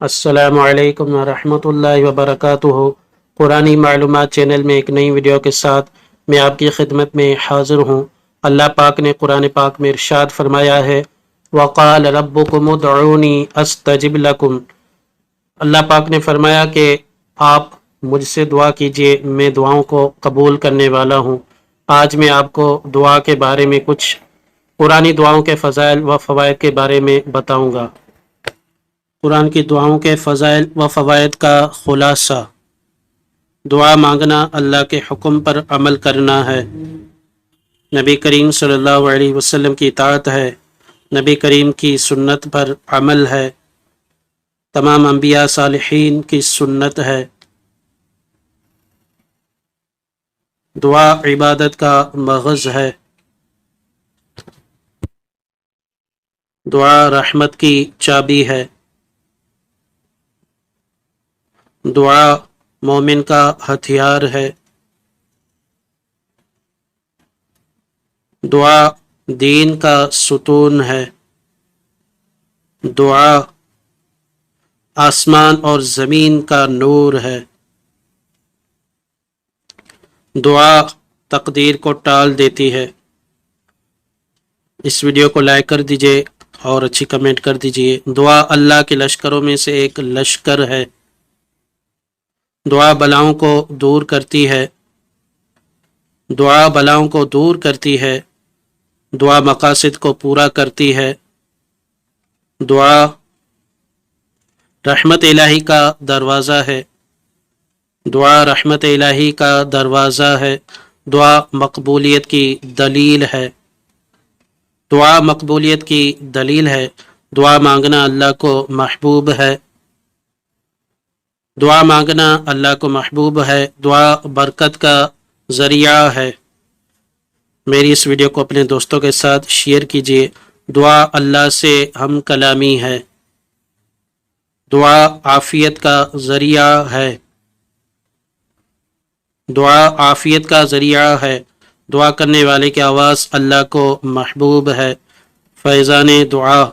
السلام علیکم ورحمۃ اللہ وبرکاتہ۔ قرآنی معلومات چینل میں ایک نئی ویڈیو کے ساتھ میں آپ کی خدمت میں حاضر ہوں۔ اللہ پاک نے قرآن پاک میں ارشاد فرمایا ہے، وَقَالَ رَبُّكُمُ ادْعُونِي أَسْتَجِبْ لَكُمْ۔ اللہ پاک نے فرمایا کہ آپ مجھ سے دعا کیجئے، میں دعاؤں کو قبول کرنے والا ہوں۔ آج میں آپ کو دعا کے بارے میں کچھ قرآنی دعاؤں کے فضائل و فوائد کے بارے میں بتاؤں گا۔ قرآن کی دعاؤں کے فضائل و فوائد کا خلاصہ: دعا مانگنا اللہ کے حکم پر عمل کرنا ہے، نبی کریم صلی اللہ علیہ وسلم کی اطاعت ہے، نبی کریم کی سنت پر عمل ہے، تمام انبیاء صالحین کی سنت ہے۔ دعا عبادت کا مغز ہے، دعا رحمت کی چابی ہے، دعا مومن کا ہتھیار ہے، دعا دین کا ستون ہے، دعا آسمان اور زمین کا نور ہے، دعا تقدیر کو ٹال دیتی ہے۔ اس ویڈیو کو لائک کر دیجئے اور اچھی کمنٹ کر دیجئے۔ دعا اللہ کے لشکروں میں سے ایک لشکر ہے، دعا بلاؤں کو دور کرتی ہے، دعا بلاؤں کو دور کرتی ہے، دعا مقاصد کو پورا کرتی ہے، دعا رحمت الہی کا دروازہ ہے، دعا رحمت الہی کا دروازہ ہے، دعا مقبولیت کی دلیل ہے، دعا مقبولیت کی دلیل ہے، دعا مانگنا اللہ کو محبوب ہے، دعا مانگنا اللہ کو محبوب ہے، دعا برکت کا ذریعہ ہے۔ میری اس ویڈیو کو اپنے دوستوں کے ساتھ شیئر کیجیے۔ دعا اللہ سے ہم کلامی ہے، دعا عافیت کا ذریعہ ہے، دعا عافیت کا ذریعہ ہے، دعا کرنے والے کی آواز اللہ کو محبوب ہے۔ فیضان دعا۔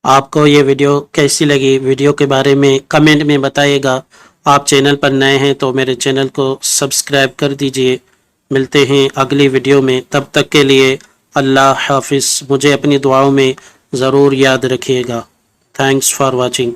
آپ کو یہ ویڈیو کیسی لگی؟ ویڈیو کے بارے میں کمنٹ میں بتائیے گا۔ آپ چینل پر نئے ہیں تو میرے چینل کو سبسکرائب کر دیجئے۔ ملتے ہیں اگلی ویڈیو میں، تب تک کے لیے اللہ حافظ۔ مجھے اپنی دعاؤں میں ضرور یاد رکھیے گا۔ Thanks for watching.